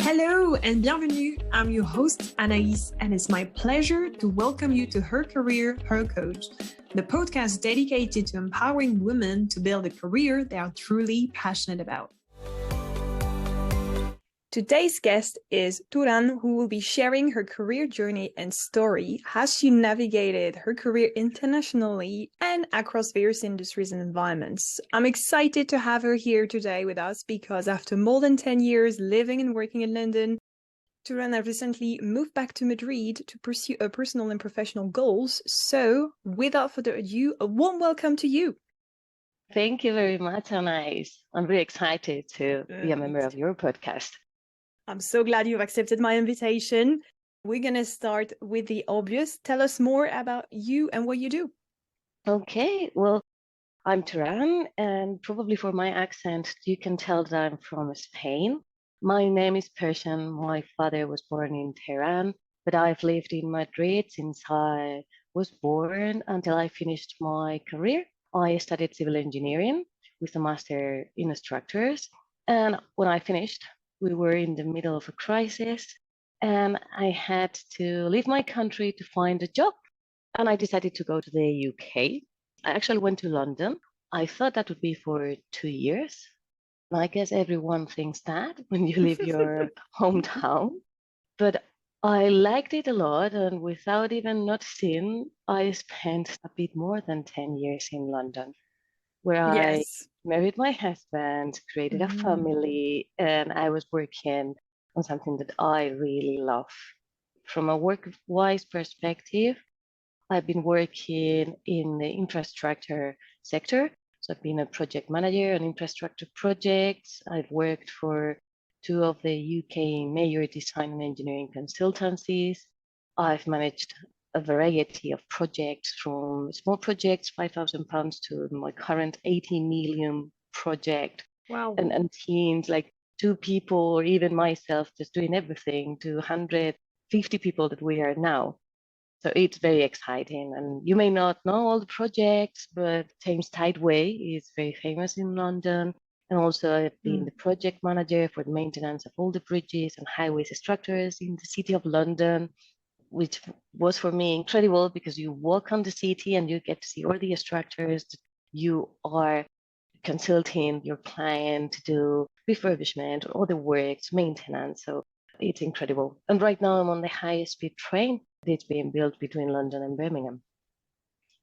Hello and bienvenue. I'm your host Anaïs, and it's my pleasure to welcome you to Her Career, Her Coach, the podcast dedicated to empowering women to build a career they are truly passionate about. Today's guest is Turan, who will be sharing her career journey and story as she navigated her career internationally and across various industries and environments. I'm excited to have her here today with us because after more than 10 years living and working in London, Turan has recently moved back to Madrid to pursue her personal and professional goals. So without further ado, a warm welcome to you. Thank you very much, Anais. I'm really excited to be a member of your podcast. I'm so glad you've accepted my invitation. We're going to start with the obvious. Tell us more about you and what you do. Okay, well, I'm Turan, and probably for my accent, you can tell that I'm from Spain. My name is Persian. My father was born in Tehran, but I've lived in Madrid since I was born until I finished my career. I studied civil engineering with a master in structures, and when I finished, we were in the middle of a crisis, and I had to leave my country to find a job. And I decided to go to the UK. I actually went to London. I thought that would be for 2 years. And I guess everyone thinks that when you leave your hometown. But I liked it a lot, and without even noticing, I spent a bit more than 10 years in London, where I Yes. married my husband, created a family, and I was working on something that I really love. From a work-wise perspective, I've been working in the infrastructure sector. So I've been a project manager on infrastructure projects. I've worked for two of the UK major design and engineering consultancies. I've managed a variety of projects, from small projects, £5,000, to my current 18 million project. Wow. And teams like 2 people, or even myself, just doing everything, to 150 people that we are now. So it's very exciting. And you may not know all the projects, but Thames Tideway is very famous in London. And also I've been the project manager for the maintenance of all the bridges and highways structures in the city of London, which was for me incredible because you walk on the city and you get to see all the structures. You are consulting your client to do refurbishment, all the works, maintenance. So it's incredible. And right now I'm on the highest speed train that's being built between London and Birmingham.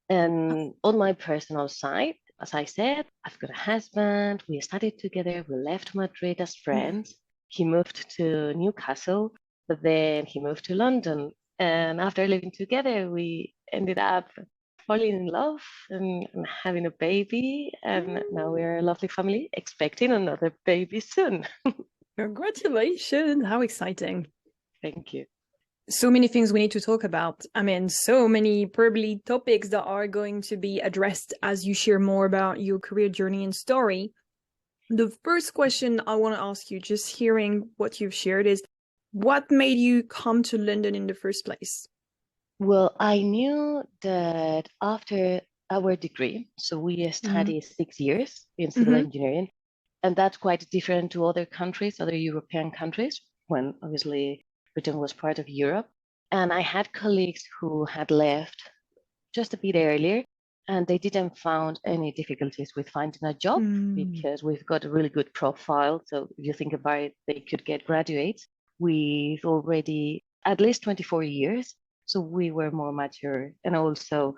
And on my personal side, as I said, I've got a husband. We studied together. We left Madrid as friends. He moved to Newcastle, but then he moved to London. And after living together, we ended up falling in love and having a baby. And now we're a lovely family, expecting another baby soon. Congratulations. How exciting. Thank you. So many things we need to talk about. I mean, so many probably topics that are going to be addressed as you share more about your career journey and story. The first question I want to ask you, just hearing what you've shared, is what made you come to London in the first place? Well, I knew that after our degree, so we studied 6 years in civil engineering, and that's quite different to other countries, other European countries, when obviously Britain was part of Europe. And I had colleagues who had left just a bit earlier, and they didn't find any difficulties with finding a job because we've got a really good profile. So if you think about it, they could get graduates with already at least 24 years. So we were more mature and also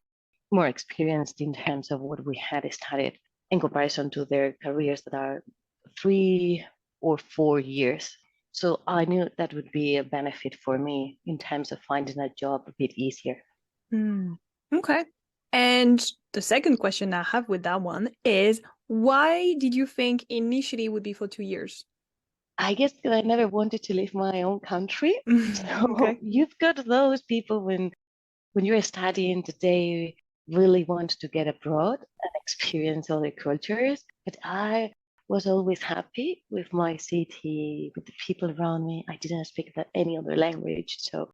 more experienced in terms of what we had studied in comparison to their careers that are 3 or 4 years. So I knew that would be a benefit for me in terms of finding a job a bit easier. Okay. And the second question I have with that one is, why did you think initially it would be for 2 years? I guess because I never wanted to leave my own country. So you've got those people when you're studying that they really want to get abroad and experience other cultures. But I was always happy with my city, with the people around me. I didn't speak any other language. So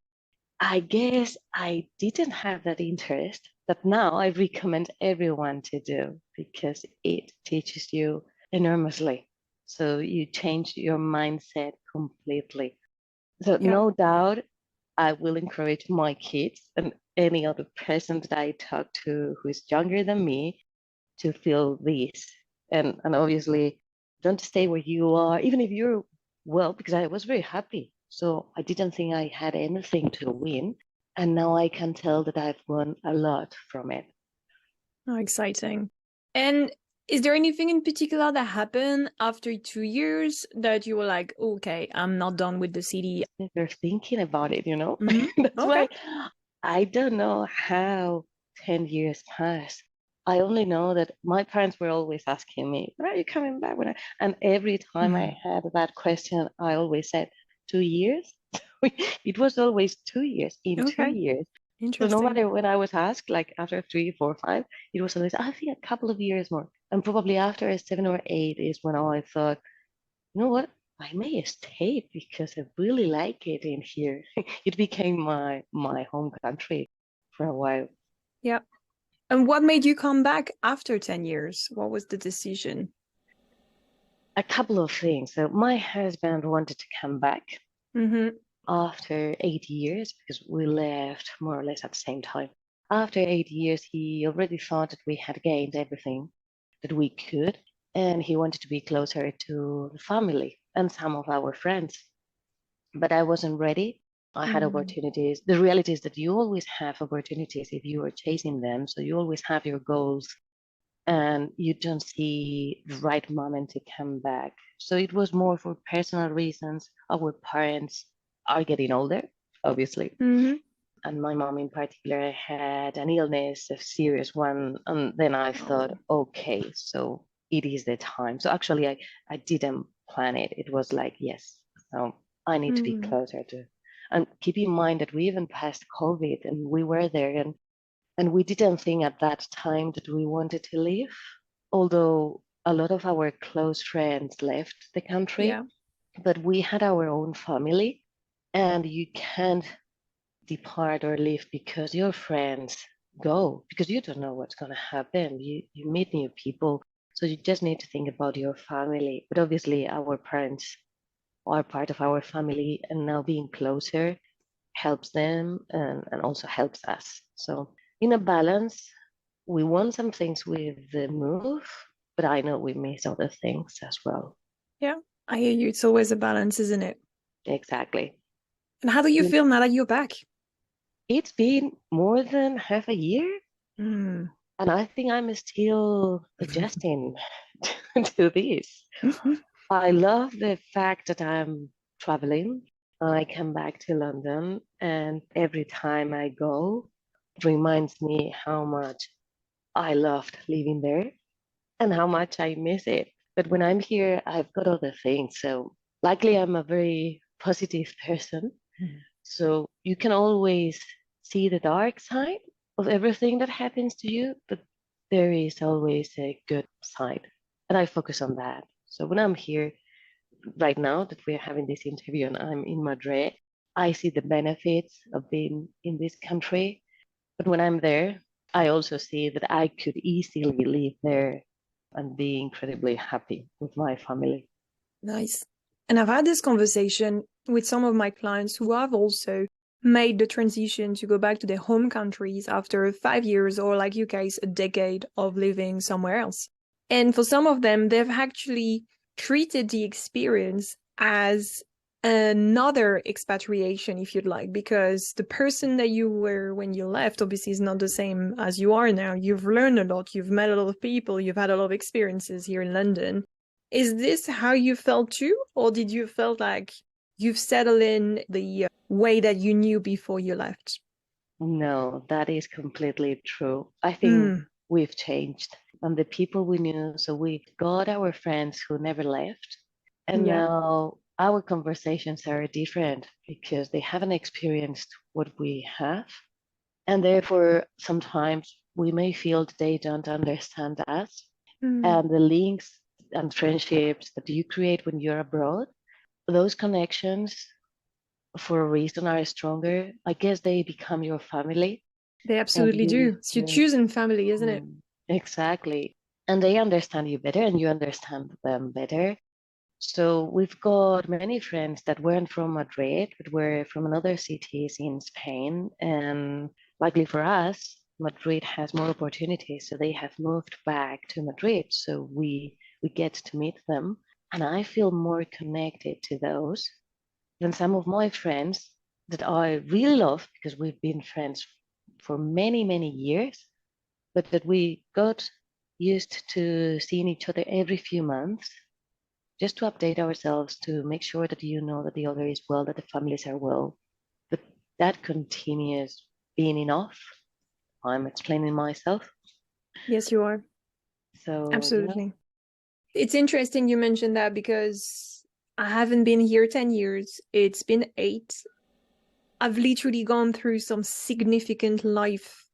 I guess I didn't have that interest, but now I recommend everyone to do because it teaches you enormously. So you change your mindset completely. So Yeah. no doubt, I will encourage my kids and any other person that I talk to who is younger than me to feel this. And obviously, don't stay where you are, even if you're well, because I was very happy. So I didn't think I had anything to win. And now I can tell that I've won a lot from it. Oh, exciting. And is there anything in particular that happened after 2 years that you were like, okay, I'm not done with the city? They're thinking about it, you know? Hmm. That's Okay. why I don't know how 10 years passed. I only know that my parents were always asking me, when are you coming back? And every time I Mhm. had that question, I always said, 2 years? It was always 2 years, in two Okay. years. So no Interesting. matter when I was asked, like after 3, 4, 5, it was always, I think a couple of years more. And probably after 7 or 8 is when I thought, you know what? I may stay because I really like it in here. It became my home country for a while. Yeah. And what made you come back after 10 years? What was the decision? A couple of things. So my husband wanted to come back Mm-hmm. after 8 years because we left more or less at the same time. After 8 years, he already thought that we had gained everything that we could, and he wanted to be closer to the family and some of our friends. But I wasn't ready. I had Mm. opportunities. The reality is that you always have opportunities if you are chasing them. So you always have your goals and you don't see the right moment to come back. So it was more for personal reasons. Our parents are getting older, obviously. Mm-hmm. And my mom in particular had an illness, a serious one. And then I thought, Oh. okay, so it is the time. So actually, I didn't plan it. It was like, yes, so I need to be Mm. closer to. And keep in mind that we even passed COVID and we were there and we didn't think at that time that we wanted to leave, although a lot of our close friends left the Yeah. country, but we had our own family and you can't depart or leave because your friends go because you don't know what's going to happen. You meet new people, so you just need to think about your family. But obviously our parents are part of our family and now being closer helps them and also helps us. So in a balance, we won some things with the move, but I know we missed other things as well. Yeah. I hear you. It's always a balance, isn't it? Exactly. And how do you You- feel now that you're back? It's been more than half a year, Mm. and I think I'm still adjusting to this. I love the fact that I'm traveling. I come back to London, and every time I go, it reminds me how much I loved living there and how much I miss it. But when I'm here, I've got other things. So, likely, I'm a very positive person. So, you can always see the dark side of everything that happens to you, but there is always a good side. And I focus on that. So, when I'm here right now that we're having this interview and I'm in Madrid, I see the benefits of being in this country. But when I'm there, I also see that I could easily live there and be incredibly happy with my family. Nice. And I've had this conversation with some of my clients who have also made the transition to go back to their home countries after 5 years or, like you guys, a decade of living somewhere else. And for some of them, they've actually treated the experience as another expatriation, if you'd like, because the person that you were when you left obviously is not the same as you are now. You've learned a lot, you've met a lot of people, you've had a lot of experiences here in London. Is this how you felt too, or did you felt like you've settled in the way that you knew before you left? No, that is completely true. I think Mm, we've changed and the people we knew. So we've got our friends who never left. And yeah. now our conversations are different because they haven't experienced what we have. And therefore, sometimes we may feel that they don't understand us. Mm, And the links and friendships that you create when you're abroad, those connections for a reason are stronger. I guess they become your family they and absolutely you do. It's your just choosing family, isn't it? exactly. And they understand you better and you understand them better. So we've got many friends that weren't from Madrid, but were from another cities in Spain. And luckily for us, Madrid has more opportunities. So they have moved back to Madrid. So we get to meet them. And I feel more connected to those than some of my friends that I really love because we've been friends for many, many years, but that we got used to seeing each other every few months just to update ourselves to make sure that you know that the other is well, that the families are well. But that continues being enough. I'm explaining myself. Yes, you are. So, Absolutely. It's interesting you mentioned that because I haven't been here 10 years. It's been 8. I've literally gone through some significant life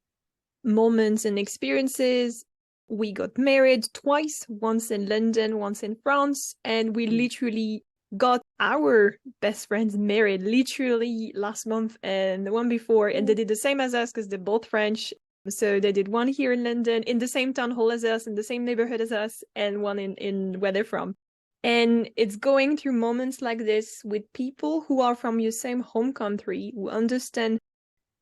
moments and experiences. We got married twice, once in London, once in France, and we literally got our best friends married literally last month and the one before, and they did the same as us because they're both French. So they did one here in London, in the same town hall as us, in the same neighborhood as us, and one in where they're from. And it's going through moments like this with people who are from your same home country, who understand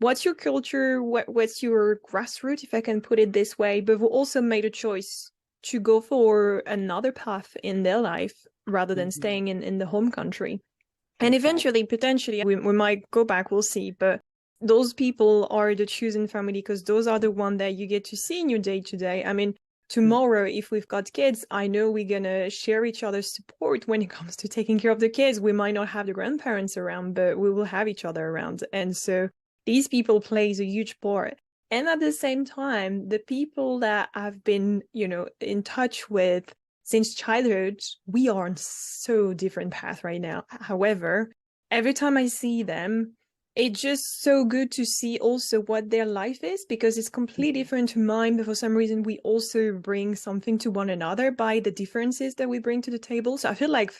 what's your culture, what's your grassroots, if I can put it this way, but who also made a choice to go for another path in their life rather than staying in the home country. And eventually, potentially, we might go back, we'll see, but those people are the chosen family because those are the one that you get to see in your day-to-day. I mean, tomorrow, if we've got kids, I know we're gonna share each other's support when it comes to taking care of the kids. We might not have the grandparents around, but we will have each other around. And so these people plays a huge part. And at the same time, the people that I've been, in touch with since childhood, we are on so different path right now. However, every time I see them, it's just so good to see also what their life is because it's completely different to mine. But for some reason, we also bring something to one another by the differences that we bring to the table. So I feel like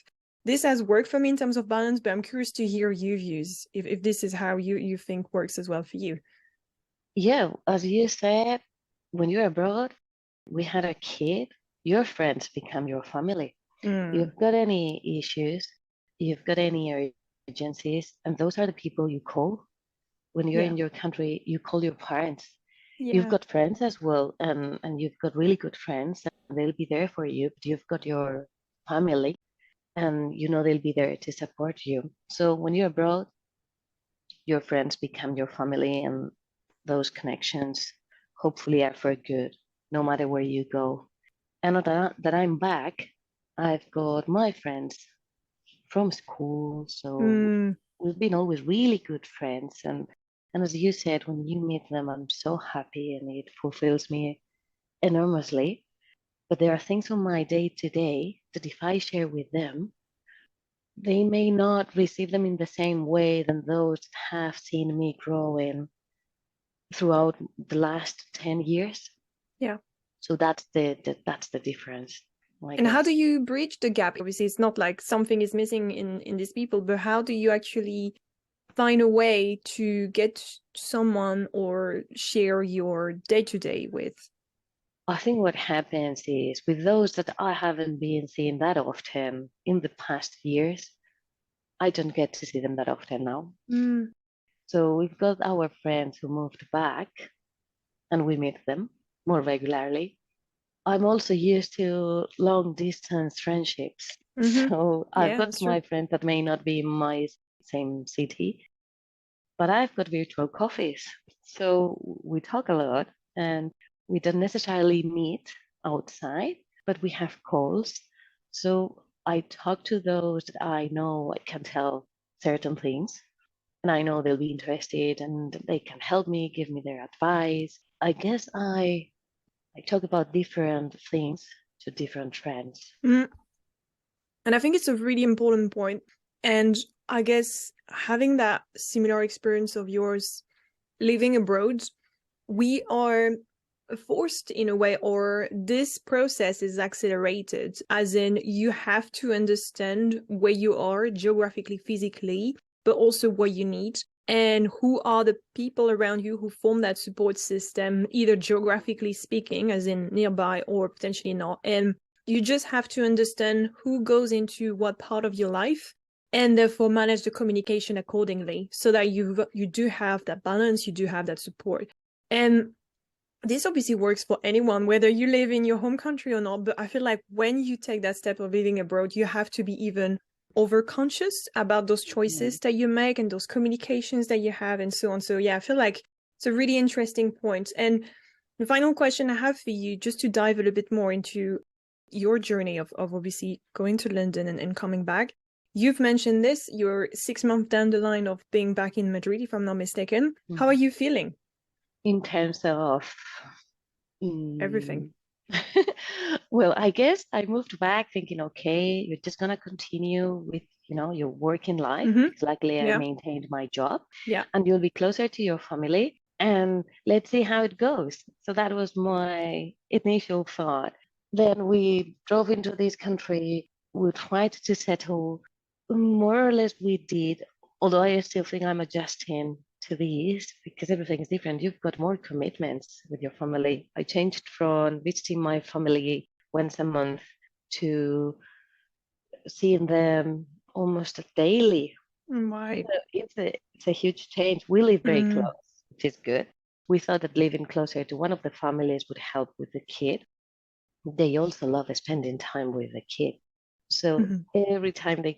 this has worked for me in terms of balance, but I'm curious to hear your views if this is how you think works as well for you. yeah, as you said, when you're abroad, we had a kid, your friends become your family. Mm, You've got any issues, you've got any urgencies, and those are the people you call. When you're yeah, in your country, you call your parents. You've yeah. got friends as well, and you've got really good friends, and they'll be there for you, but you've got your family, and you know they'll be there to support you. So when you're abroad, your friends become your family, and those connections hopefully are for good, no matter where you go. And now that I'm back, I've got my friends from school, so Mm. we've been always really good friends. And as you said, when you meet them, I'm so happy and it fulfills me enormously. But there are things on my day to day that if I share with them, they may not receive them in the same way than those that have seen me growing throughout the last 10 years. Yeah. So that's the difference, I And how guess. do you bridge the gap? Obviously, it's not like something is missing in these people, but how do you actually find a way to get someone or share your day-to-day with? I think what happens is with those that I haven't been seeing that often in the past years, I don't get to see them that often now. Mm, So we've got our friends who moved back and we meet them more regularly. I'm also used to long distance friendships. mm-hmm. So I've Yeah, got that's true. my friends that may not be in my same city, but I've got virtual coffees. So we talk a lot and we don't necessarily meet outside, but we have calls. So I talk to those that I know I can tell certain things and I know they'll be interested and they can help me, give me their advice. I guess I talk about different things to different friends. Mm. And I think it's a really important point. And I guess having that similar experience of yours living abroad, we are forced in a way, or this process is accelerated, as in you have to understand where you are geographically, physically, but also what you need and who are the people around you who form that support system, either geographically speaking, as in nearby, or potentially not. And You just have to understand who goes into what part of your life and therefore manage the communication accordingly so that you do have that balance, you do have that support. And this obviously works for anyone, whether you live in your home country or not. But I feel like when you take that step of living abroad, you have to be even over conscious about those choices that you make and those communications that you have and so on. So yeah, I feel like it's a really interesting point. And the final question I have for you, just to dive a little bit more into your journey of obviously going to London and coming back. You've mentioned this, you're 6 months down the line of being back in Madrid, if I'm not mistaken. How are you feeling? In terms of Everything. well, I guess I moved back thinking, okay, you're just gonna continue with, your working life Mm-hmm. because luckily I Yeah. maintained my job, Yeah. and you'll be closer to your family, and let's see how it goes. So that was my initial thought. Then we drove into this country. We tried to settle. More or less, we did. Although I still think I'm adjusting to these because everything is different. You've got more commitments with your family. I changed from visiting my family once a month to seeing them almost daily. Right. So it's a huge change. We live very Mm. close, which is good. We thought that living closer to one of the families would help with the kid. They also love spending time with the kid. So Mm-hmm. every time they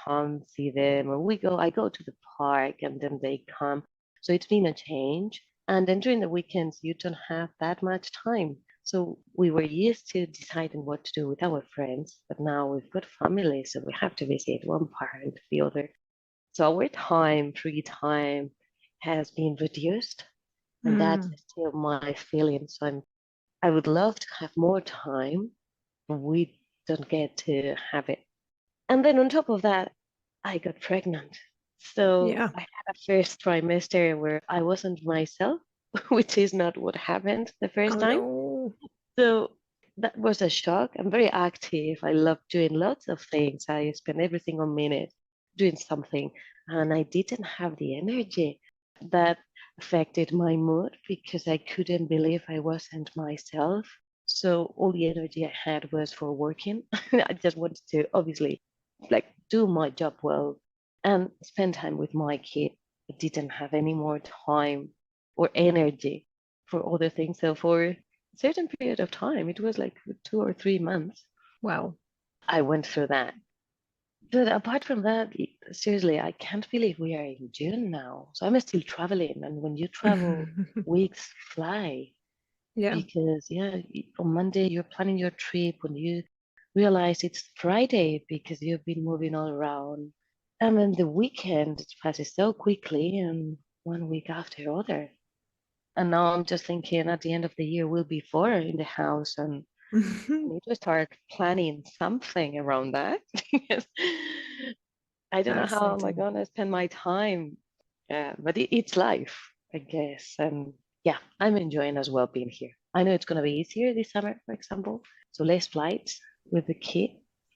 come see them, or I go to the park and then they come. So it's been a change. And then during the weekends, you don't have that much time. So we were used to deciding what to do with our friends, but now we've got family, so we have to visit one parent, the other. So our free time, has been reduced, and that's Mm. still my feeling. So I would love to have more time, but we don't get to have it. And then on top of that, I got pregnant. So Yeah. I had a first trimester where I wasn't myself, which is not what happened the first Oh time. no. So that was a shock. I'm very active. I love doing lots of things. I spend every single minute doing something, and I didn't have the energy. That affected my mood because I couldn't believe I wasn't myself. So all the energy I had was for working. I just wanted to obviously like do my job well and spend time with my kid. I didn't have any more time or energy for other things. So for certain period of time, it was like 2 or 3 months, Wow. I went through that. But apart from that, seriously, I can't believe we are in June now. So I'm still traveling. And when you travel, weeks fly Yeah. because, yeah, on Monday you're planning your trip when you realize it's Friday because you've been moving all around. And then the weekend passes so quickly, and one week after other. And now I'm just thinking at the end of the year, we'll be four in the house, and I need to start planning something around that because I don't know how am I Absolutely. going to spend my time. But it's life, I guess. And yeah, I'm enjoying as well being here. I know it's going to be easier this summer, for example. So less flights with the kid.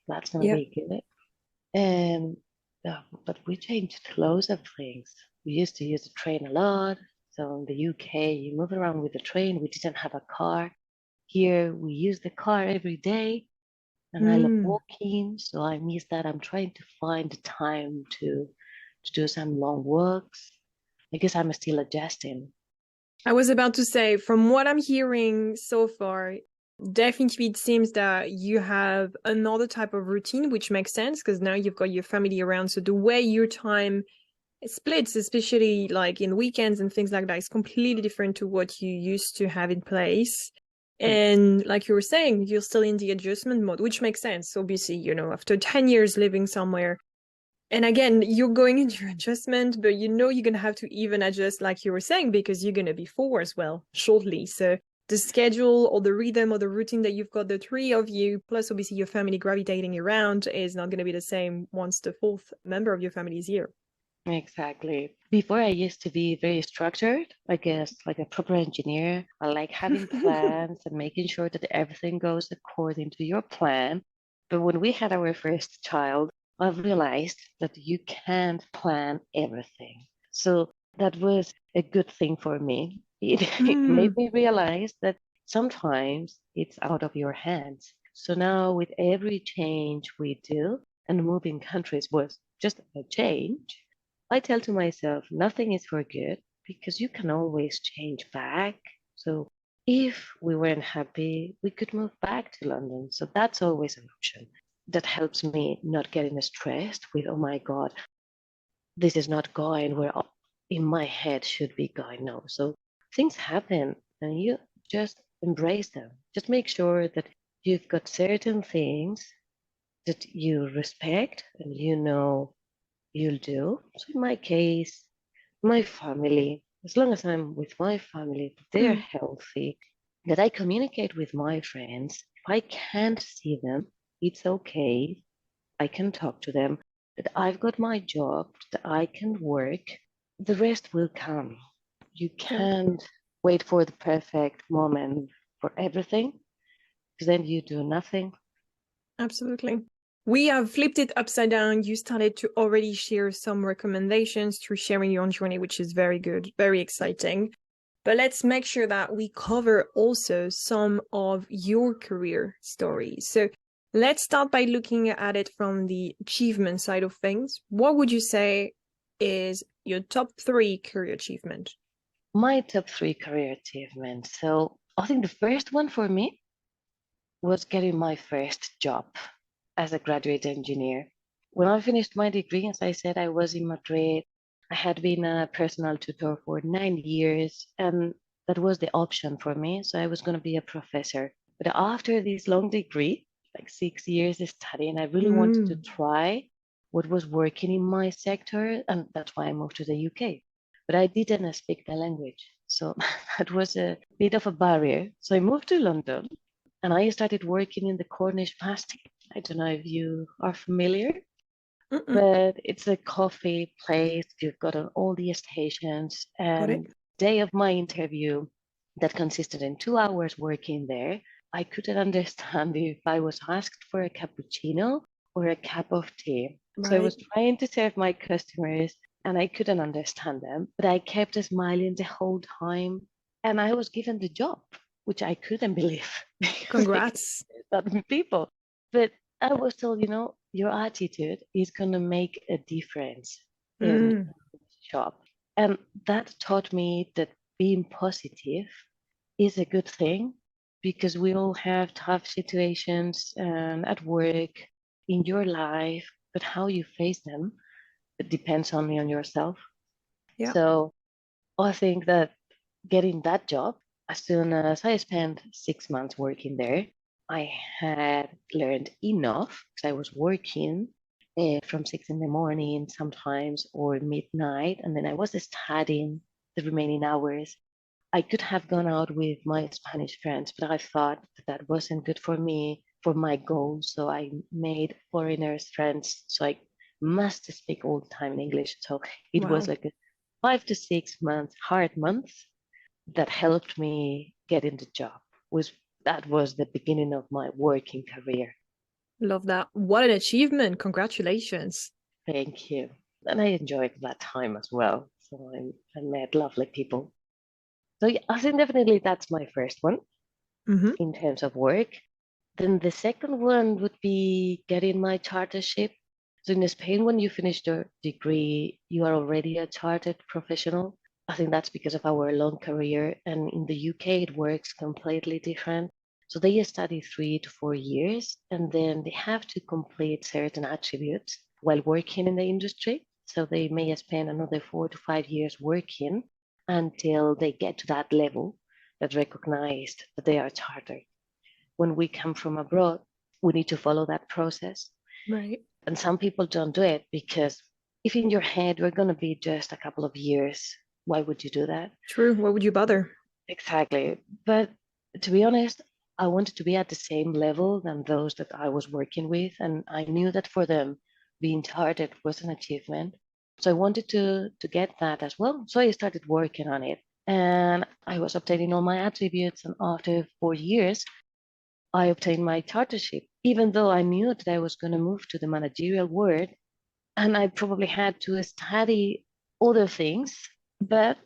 That's going to Yeah. be good. And but we changed loads of things. We used to use the train a lot. So in the UK, you move around with the train. We didn't have a car. Here, we use the car every day, and I love Mm. walking. So I miss that. I'm trying to find the time to do some long walks. I guess I'm still adjusting. I was about to say, from what I'm hearing so far, definitely it seems that you have another type of routine, which makes sense because now you've got your family around. So the way your time splits, especially like in weekends and things like that, is completely different to what you used to have in place. And like you were saying, you're still in the adjustment mode, which makes sense. Obviously, after 10 years living somewhere, and again, you're going into your adjustment, but you're going to have to even adjust, like you were saying, because you're going to be four as well shortly. So the schedule or the rhythm or the routine that you've got, the three of you, plus obviously your family gravitating around, is not going to be the same once the fourth member of your family is here. Exactly. Before I used to be very structured, I guess, like a proper engineer. I like having plans and making sure that everything goes according to your plan. But when we had our first child, I realized that you can't plan everything. So that was a good thing for me. It made Mm, me realize that sometimes it's out of your hands. So now with every change we do, and moving countries was just a change, I tell to myself, nothing is for good because you can always change back. So if we weren't happy, we could move back to London. So that's always an option. That helps me not getting stressed with, oh my God, this is not going where in my head should be going. No. So things happen and you just embrace them. Just make sure that you've got certain things that you respect and you know you'll do. So in my case, my family, as long as I'm with my family, they're Mm. healthy, that I communicate with my friends. If I can't see them, it's okay. I can talk to them, that I've got my job, that I can work. The rest will come. You Yeah, can't wait for the perfect moment for everything, because then you do nothing. absolutely. We have flipped it upside down. You started to already share some recommendations through sharing your own journey, which is very good, very exciting. But let's make sure that we cover also some of your career stories. So let's start by looking at it from the achievement side of things. What would you say is your top 3 career achievement? My top 3 career achievements. So I think the first one for me was getting my first job as a graduate engineer. When I finished my degree, as I said, I was in Madrid. I had been a personal tutor for 9 years, and that was the option for me. So I was going to be a professor. But after this long degree, like 6 years studying, I really wanted to Mm, try what was working in my sector, and that's why I moved to the UK. But I didn't speak the language. So that was a bit of a barrier. So I moved to London and I started working in the Cornish pasty. I don't know if you are familiar, mm-mm. but it's a coffee place. You've got on all the stations. Got And it. day of my interview, that consisted in 2 hours working there, I couldn't understand if I was asked for a cappuccino or a cup of tea. So I Right. was trying to serve my customers and I couldn't understand them, but I kept smiling the whole time. And I was given the job, which I couldn't believe because I could Congrats. that many people. But I was told, your attitude is going to make a difference in Mm, the shop. And that taught me that being positive is a good thing because we all have tough situations at work, in your life, but how you face them, it depends only on yourself. yeah. So I think that getting that job, as soon as I spent 6 months working there, I had learned enough because I was working from 6 in the morning sometimes or midnight, and then I was studying the remaining hours. I could have gone out with my Spanish friends, but I thought that wasn't good for me, for my goals. So I made foreigners friends. So I must speak all the time in English. So it was Wow. like a 5 to 6 months hard months that helped me get in the job. That was the beginning of my working career. Love that. What an achievement. Congratulations. Thank you. And I enjoyed that time as well. So I met lovely people. So yeah, I think definitely that's my first one Mm-hmm. in terms of work. Then the second one would be getting my chartership. So in Spain, when you finish your degree, you are already a chartered professional. I think that's because of our long career. And in the UK, it works completely different. So they study 3 to 4 years, and then they have to complete certain attributes while working in the industry. So they may spend another 4 to 5 years working until they get to that level that recognized that they are chartered. When we come from abroad, we need to follow that process. Right. And some people don't do it because if in your head we're going to be just a couple of years, why would you do that? True. Why would you bother? Exactly. But to be honest, I wanted to be at the same level than those that I was working with. And I knew that for them, being chartered was an achievement. So I wanted to get that as well. So I started working on it. And I was obtaining all my attributes. And after 4 years, I obtained my chartership, even though I knew that I was going to move to the managerial world and I probably had to study other things, but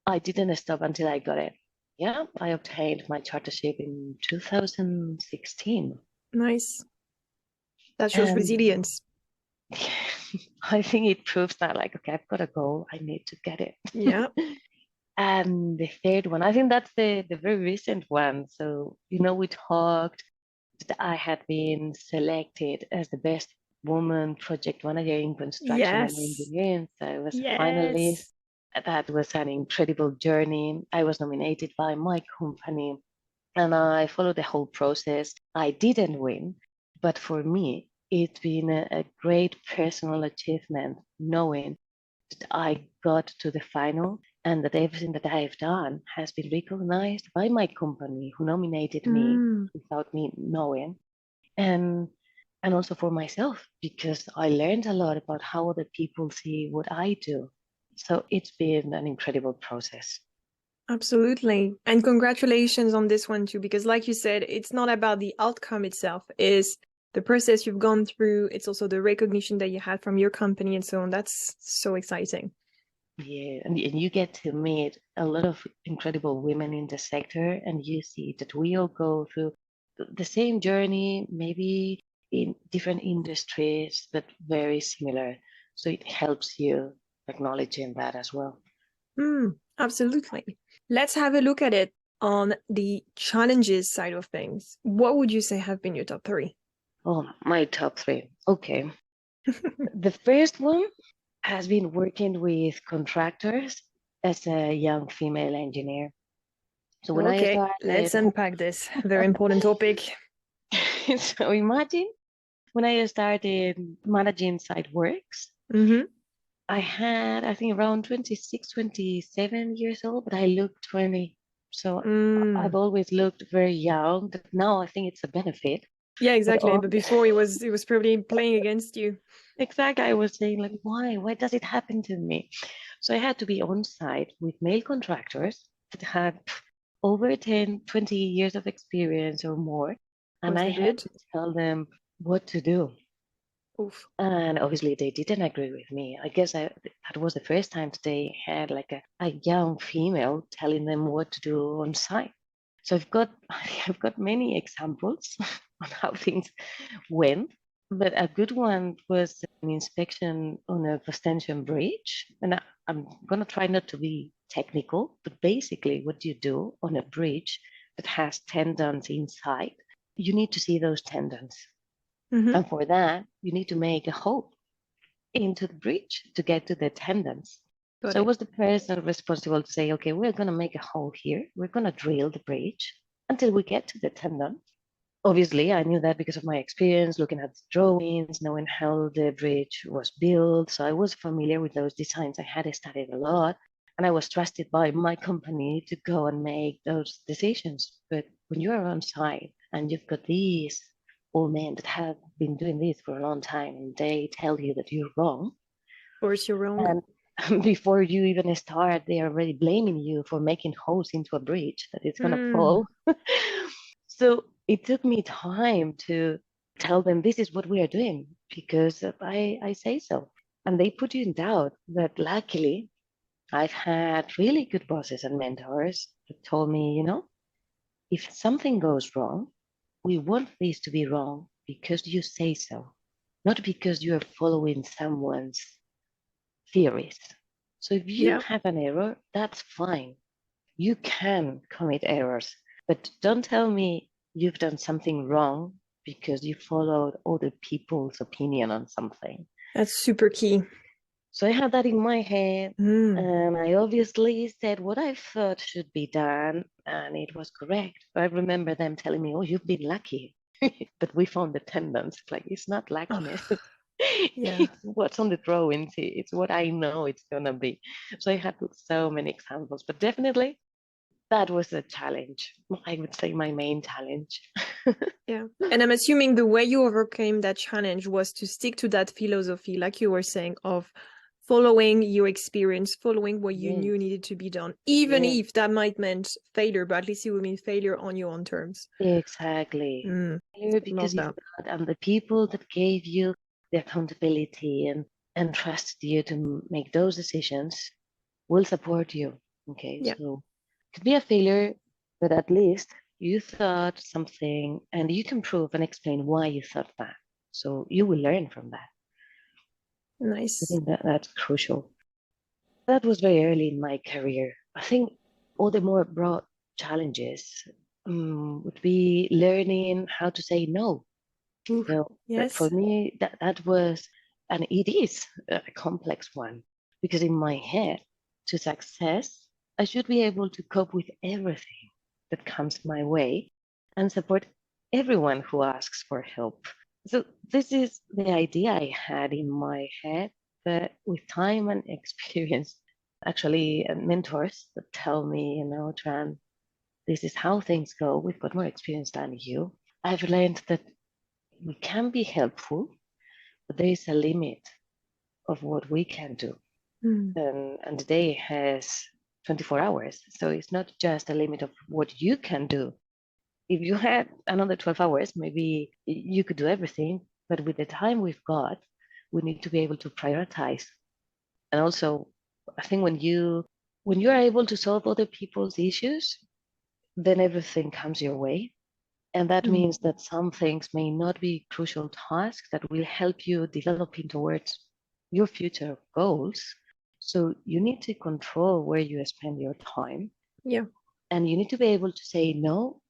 I didn't stop until I got it. Yeah, I obtained my chartership in 2016. Nice. That shows And resilience. I think it proves that, like, okay, I've got a goal, I need to get it. Yeah. And the third one, I think that's the very recent one. So, we talked that I had been selected as the best woman project manager in construction and Yes. engineering. So I was a finalist. Yes. That was an incredible journey. I was nominated by my company and I followed the whole process. I didn't win, but for me, it's been a great personal achievement knowing that I got to the final and that everything that I've done has been recognized by my company who nominated me Mm, without me knowing. And and also for myself because I learned a lot about how other people see what I do. So it's been an incredible process. absolutely. And congratulations on this one too, because like you said, it's not about the outcome itself, it's the process you've gone through. It's also the recognition that you had from your company and so on. That's so exciting. Yeah, and you get to meet a lot of incredible women in the sector, and you see that we all go through the same journey, maybe in different industries, but very similar. So it helps you acknowledging that as well. Absolutely. Let's have a look at it on the challenges side of things. What would you say have been your top three? Oh, my top three. Okay. The first one has been working with contractors as a young female engineer. So when I Okay, let's started, unpack this. Very important topic. so imagine when I started managing site works, Mm-hmm. I think, around 26, 27 years old, but I looked 20. So I've Mm. always looked very young. But now I think it's a benefit. Yeah, But exactly. But before it was probably playing against you. exactly, I was saying, like, why? Why does it happen to me? So I had to be on site with male contractors that had over 10, 20 years of experience or more. And Was I they had good? to tell them what to do. Oof. And obviously, they didn't agree with me. I guess that was the first time that they had like a young female telling them what to do on site. So I've got I've got many examples on how things went, but a good one was an inspection on a extension bridge. And I'm gonna try not to be technical, but basically, what you do on a bridge that has tendons inside, you need to see those tendons. Mm-hmm. And for that, you need to make a hole into the bridge to get to the tendons. Got So it it. was the person responsible to say, okay, we're going to make a hole here. We're going to drill the bridge until we get to the tendon. Obviously, I knew that because of my experience looking at the drawings, knowing how the bridge was built. So I was familiar with those designs. I had studied a lot and I was trusted by my company to go and make those decisions. But when you are on site and you've got these old men that have been doing this for a long time and they tell you that you're wrong, Of course, you're wrong. and before you even start, they are already blaming you for making holes into a bridge that it's going to Mm. fall. So it took me time to tell them this is what we are doing because I say so. And they put you in doubt. But luckily, I've had really good bosses and mentors that told me, if something goes wrong, we want this to be wrong because you say so, not because you are following someone's theories. So if you Yeah. have an error, that's fine. You can commit errors, but don't tell me you've done something wrong because you followed other people's opinion on something. That's super key. So I had that in my head, Mm. and I obviously said what I thought should be done, and it was correct. But I remember them telling me, "Oh, you've been lucky." But we found the tendons. Like, it's not luckiness. Oh, yeah. It's what's on the drawings. It's what I know it's gonna be. So I had so many examples, but definitely that was a challenge. I would say my main challenge. Yeah. And I'm assuming the way you overcame that challenge was to stick to that philosophy, like you were saying, of following your experience, following what you knew Yes, needed to be done, even yes, if that might meant failure, but at least it would mean failure on your own terms. exactly. Mm, Because love you've that. got and the people that gave you the accountability and trusted you to make those decisions will support you. Okay, Yeah. so it could be a failure, but at least You thought something, and you can prove and explain why you thought that. So you will learn from that. I Nice. think that that's crucial. That was very early in my career. I think all the more broad challenges would be learning how to say no. Ooh, That for yes. me, that was, and it is a complex one, because in my head, to success, I should be able to cope with everything that comes my way and support everyone who asks for help. So this is the idea I had in my head, but with time and experience, actually, mentors that tell me, Tran, this is how things go. We've got more experience than you. I've learned that we can be helpful, but there is a limit of what we can do. Mm. And the day has 24 hours. So it's not just a limit of what you can do. If you had another 12 hours, maybe you could do everything. But with the time we've got, we need to be able to prioritize. And also, I think when you are able to solve other people's issues, then everything comes your way. And that Mm. means that some things may not be crucial tasks that will help you developing towards your future goals. So you need to control where you spend your time. Yeah. And you need to be able to say, no,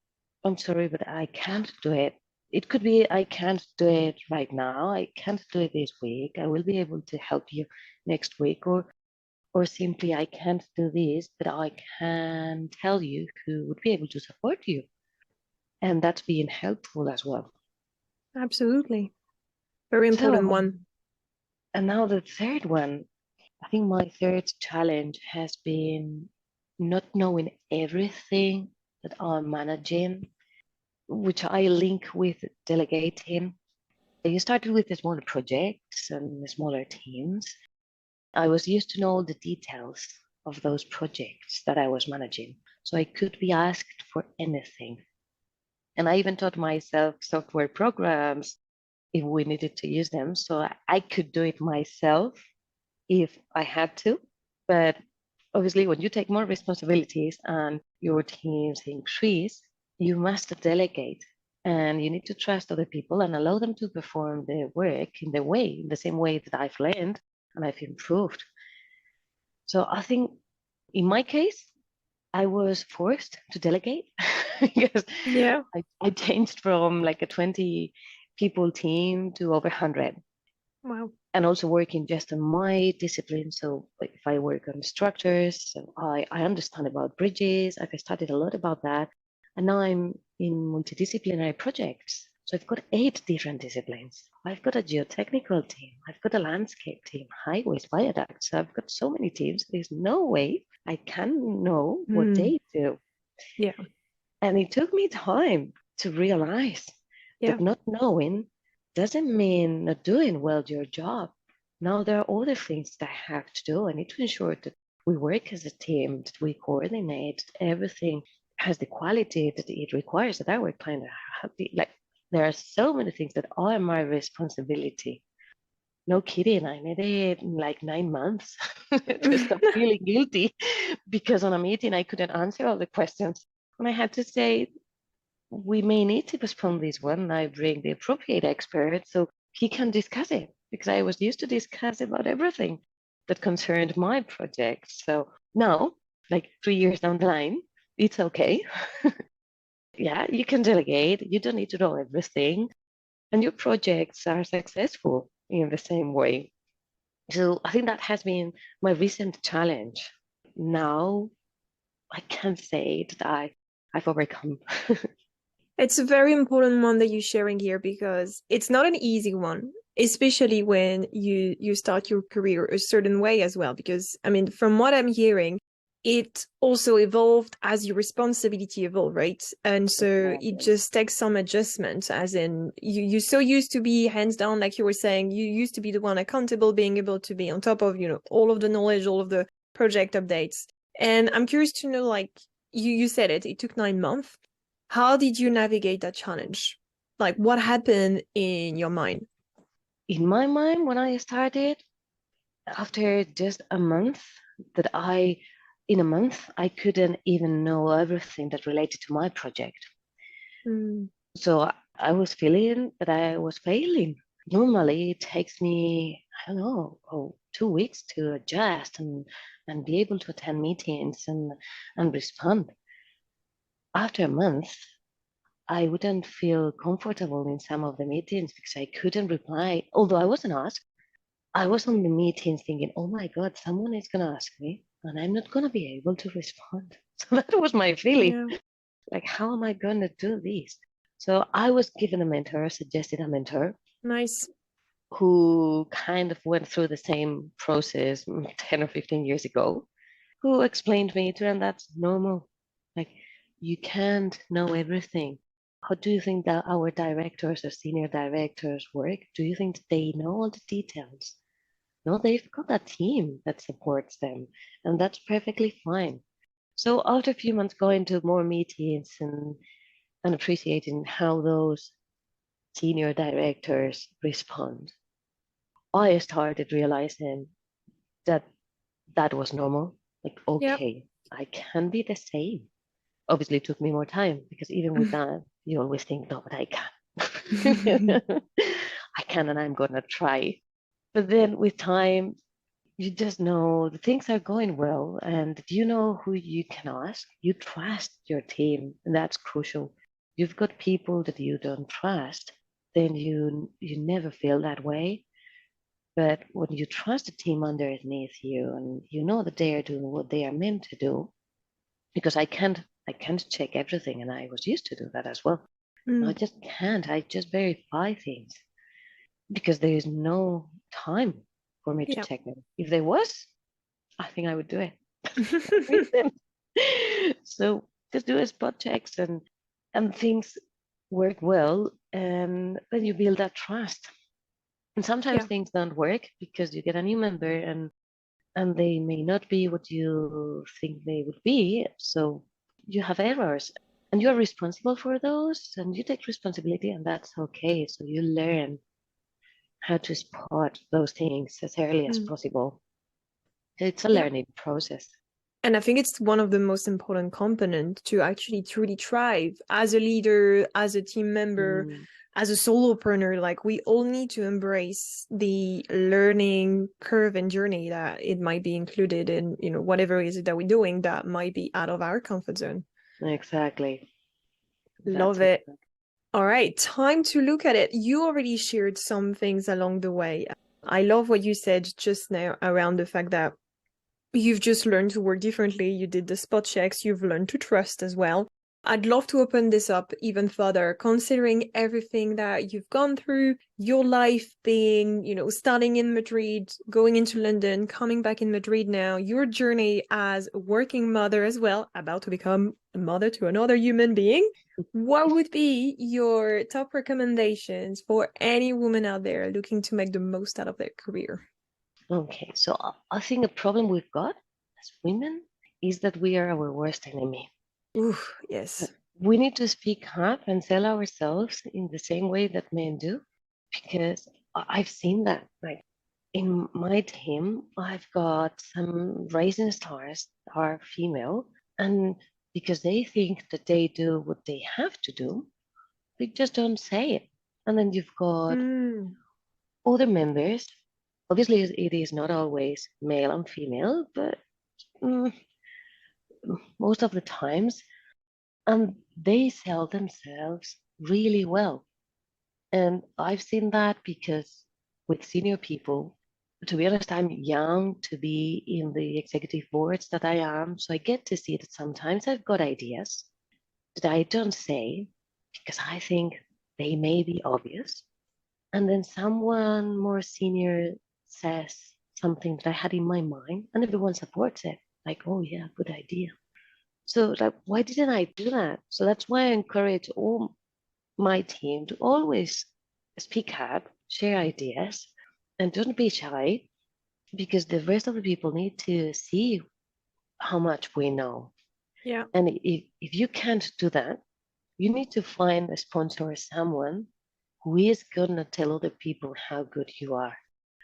I'm sorry, but I can't do it. It could be, I can't do it right now. I can't do it this week. I will be able to help you next week. Or simply, I can't do this, but I can tell you who would be able to support you. And that's being helpful as well. Absolutely. Very important So, one. and now the third one, I think my third challenge has been not knowing everything that I'm managing, which I link with delegating. You started with the smaller projects and the smaller teams. I was used to know all the details of those projects that I was managing. So I could be asked for anything. And I even taught myself software programs if we needed to use them. So I could do it myself if I had to. But obviously, when you take more responsibilities and your teams increase, you must delegate and you need to trust other people and allow them to perform their work in the same way that I've learned and I've improved. So I think in my case, I was forced to delegate because Yeah. I changed from like a 20 people team to over 100 Wow. and also working just on my discipline. So like if I work on structures, so I understand about bridges. I've studied a lot about that. And now I'm in multidisciplinary projects. So I've got 8 different disciplines. I've got a geotechnical team. I've got a landscape team, highways, viaducts. So I've got so many teams. There's no way I can know what Mm. they do. Yeah. And it took me time to realize Yeah. that not knowing doesn't mean not doing well your job. Now there are other things that I have to do. I need to ensure that we work as a team, that we coordinate, that everything has the quality that it requires, that our client happy. Like there are so many things that are my responsibility. No kidding, I needed like 9 months to stop feeling guilty because on a meeting I couldn't answer all the questions. And I had to say, we may need to postpone this one. I bring the appropriate expert so he can discuss it because I was used to discuss about everything that concerned my project. So now, like 3 years down the line, it's okay. Yeah, you can delegate. You don't need to know everything. And your projects are successful in the same way. So I think that has been my recent challenge. Now I can say that I've overcome. It's a very important one that you're sharing here because it's not an easy one, especially when you start your career a certain way as well. Because I mean, from what I'm hearing, it also evolved as your responsibility evolved, right? And so it Exactly. just takes some adjustments, as in you're so used to be hands down, like you were saying, you used to be the one accountable, being able to be on top of, all of the knowledge, all of the project updates. And I'm curious to know, like you said it took 9 months. How did you navigate that challenge? Like, what happened in your mind? In my mind, when I started, after just a month, in a month, I couldn't even know everything that related to my project. Mm. So I was feeling that I was failing. Normally, it takes me, I don't know, 2 weeks to adjust and be able to attend meetings and respond. After a month, I wouldn't feel comfortable in some of the meetings because I couldn't reply. Although I wasn't asked, I was on the meetings thinking, oh my God, someone is going to ask me and I'm not going to be able to respond. So that was my feeling. Yeah. Like, how am I going to do this? So I was given a mentor, suggested a mentor Nice. who kind of went through the same process 10 or 15 years ago, who explained to me, and that's normal. Like, you can't know everything. How do you think that our directors or senior directors work? Do you think they know all the details? No, they've got a team that supports them, and that's perfectly fine. So after a few months going to more meetings and appreciating how those senior directors respond, I started realizing that that was normal. Like, Yeah. okay, I can be the same. Obviously, it took me more time because even with that, you always think, no, but I can. I can, and I'm going to try. But then with time, you just know the things are going well and you know who you can ask. You trust your team, and that's crucial. You've got people that you don't trust, then you never feel that way. But when you trust the team underneath you and you know that they are doing what they are meant to do, because I can't check everything, and I was used to do that as well. I Mm. just can't. I just verify things because there is no time for me to Yeah. check them. If there was, I think I would do it with them. So just do a spot checks and things work well, and then you build that trust. And sometimes Yeah. things don't work because you get a new member and they may not be what you think they would be. So you have errors and you're responsible for those and you take responsibility, and that's okay. So you learn how to spot those things as early as Mm. possible. It's a Yeah. learning process. And I think it's one of the most important components to actually truly thrive as a leader, as a team member, Mm, as a solopreneur. Like we all need to embrace the learning curve and journey that it might be included in, whatever it is that we're doing that might be out of our comfort zone. exactly. Love That's it. it. All right, time to look at it. You already shared some things along the way. I love what you said just now around the fact that you've just learned to work differently. You did the spot checks. You've learned to trust as well. I'd love to open this up even further, considering everything that you've gone through, your life being, starting in Madrid, going into London, coming back in Madrid now, your journey as a working mother as well, about to become a mother to another human being. What would be your top recommendations for any woman out there looking to make the most out of their career? Okay, so I think a problem we've got as women is that we are our worst enemy. Ooh, yes. We need to speak up and sell ourselves in the same way that men do, because I've seen that. Like in my team, I've got some rising stars that are female, and because they think that they do what they have to do, they just don't say it. And then you've got Mm, other members. Obviously, it is not always male and female, but mm, most of the times, and they sell themselves really well. And I've seen that because with senior people, to be honest, I'm young to be in the executive boards that I am. So I get to see that sometimes I've got ideas that I don't say because I think they may be obvious. And then someone more senior says something that I had in my mind, and everyone supports it. Like, oh, yeah, good idea. So, like, why didn't I do that? So that's why I encourage all my team to always speak up, share ideas, and don't be shy because the rest of the people need to see how much we know. yeah. And if you can't do that, you need to find a sponsor or someone who is going to tell other people how good you are.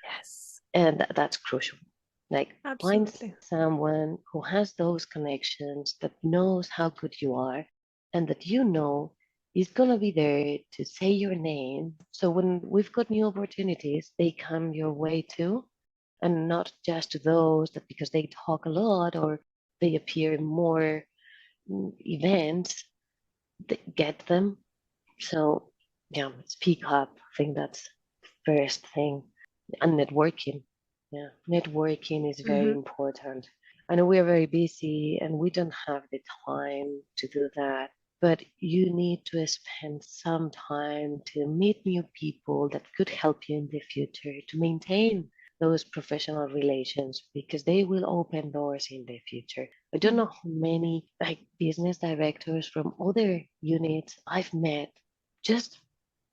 Yes. And that's crucial. Like, find Absolutely. someone who has those connections that knows how good you are and that you know is going to be there to say your name. So when we've got new opportunities, they come your way too, and not just to those that because they talk a lot or they appear in more events, they get them. So yeah, speak up. I think that's the first thing. And networking. Yeah, networking is very Mm-hmm. important. I know we are very busy and we don't have the time to do that, but you need to spend some time to meet new people that could help you in the future to maintain those professional relations because they will open doors in the future. I don't know how many like business directors from other units I've met just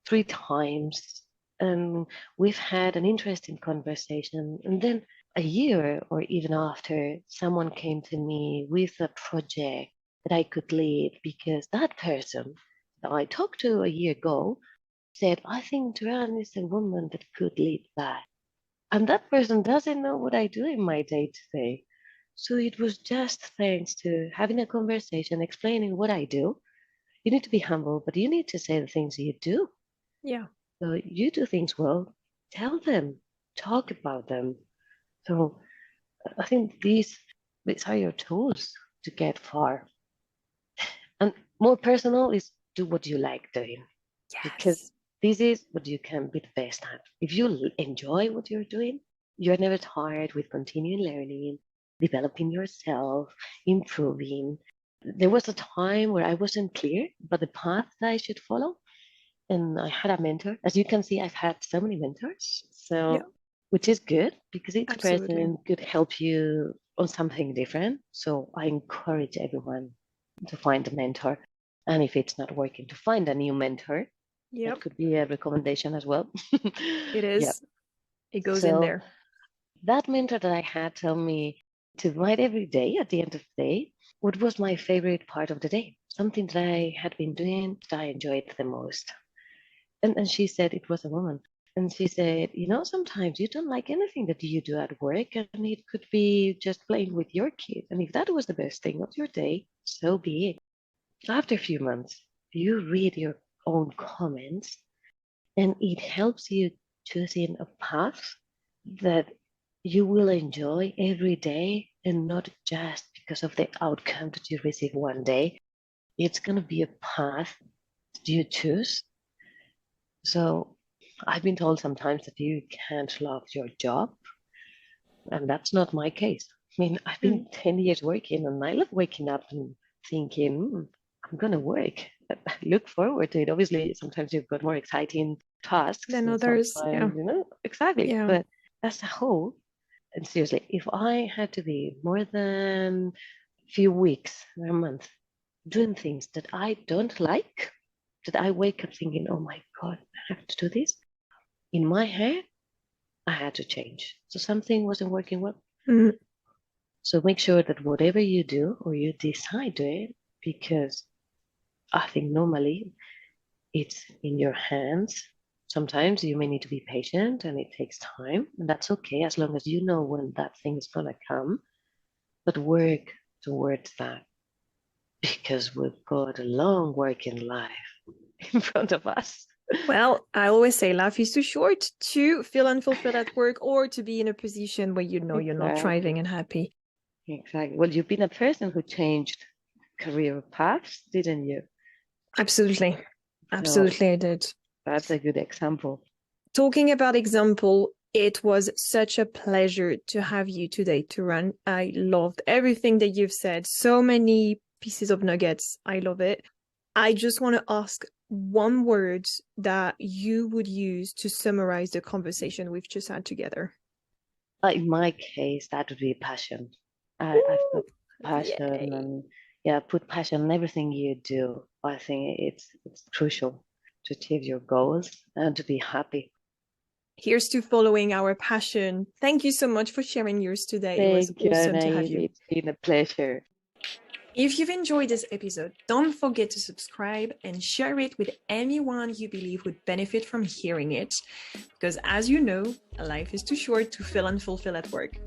3 times, and we've had an interesting conversation. And then a year or even after, someone came to me with a project that I could lead because that person that I talked to a year ago said, I think Turan is a woman that could lead that. And that person doesn't know what I do in my day to day. So it was just thanks to having a conversation, explaining what I do. You need to be humble, but you need to say the things you do. Yeah. So you do things well, tell them, talk about them. So I think these are your tools to get far. And more personal is do what you like doing because Yes. this is what you can be the best at. If you enjoy what you're doing, you're never tired with continuing learning, developing yourself, improving. There was a time where I wasn't clear about the path that I should follow. And I had a mentor. As you can see, I've had so many mentors. Yeah, So, which is good because each absolutely. person could help you on something different. So I encourage everyone to find a mentor. And if it's not working, to find a new mentor. That Yep, could be a recommendation as well. it Yeah. is. It goes in So there. that mentor that I had told me to write every day at the end of the day what was my favorite part of the day, something that I had been doing that I enjoyed the most. And she said it was a woman. And she said, sometimes you don't like anything that you do at work, and it could be just playing with your kid. And if that was the best thing of your day, so be it. After a few months, you read your own comments, and it helps you choosing a path that you will enjoy every day and not just because of the outcome that you receive one day. It's going to be a path that you choose. So I've been told sometimes that you can't love your job, and that's not my case. I mean, I've been Mm. 10 years working, and I love waking up and thinking, I'm going to work. I look forward to it. Obviously, sometimes you've got more exciting tasks, Then and others, yeah, sometimes, exactly. yeah. But as a whole, and seriously, if I had to be more than a few weeks or a month doing things that I don't like, that I wake up thinking, oh my God, I have to do this, in my head, I had to change. So something wasn't working well. Mm. So make sure that whatever you do or you decide to it, because I think normally it's in your hands. Sometimes you may need to be patient and it takes time, and that's okay as long as you know when that thing is going to come. But work towards that because we've got a long working life in front of us. Well, I always say life is too short to feel unfulfilled at work or to be in a position where you know you're not thriving Exactly. and happy. Exactly. Well, you've been a person who changed career paths, didn't you? Absolutely. So Absolutely, I did. that's a good example. Talking about example, it was such a pleasure to have you today, Turan. I loved everything that you've said. So many pieces of nuggets. I love it. I just want to ask one word that you would use to summarize the conversation we've just had together. In my case, that would be passion. I've Ooh, put passion yay. and yeah, put passion in everything you do. I think it's crucial to achieve your goals and to be happy. Here's to following our passion. Thank you so much for sharing yours today. It was Thank you, awesome to have Anaïs. you. It's been a pleasure. If you've enjoyed this episode, don't forget to subscribe and share it with anyone you believe would benefit from hearing it. Because as you know, life is too short to feel unfulfilled at work.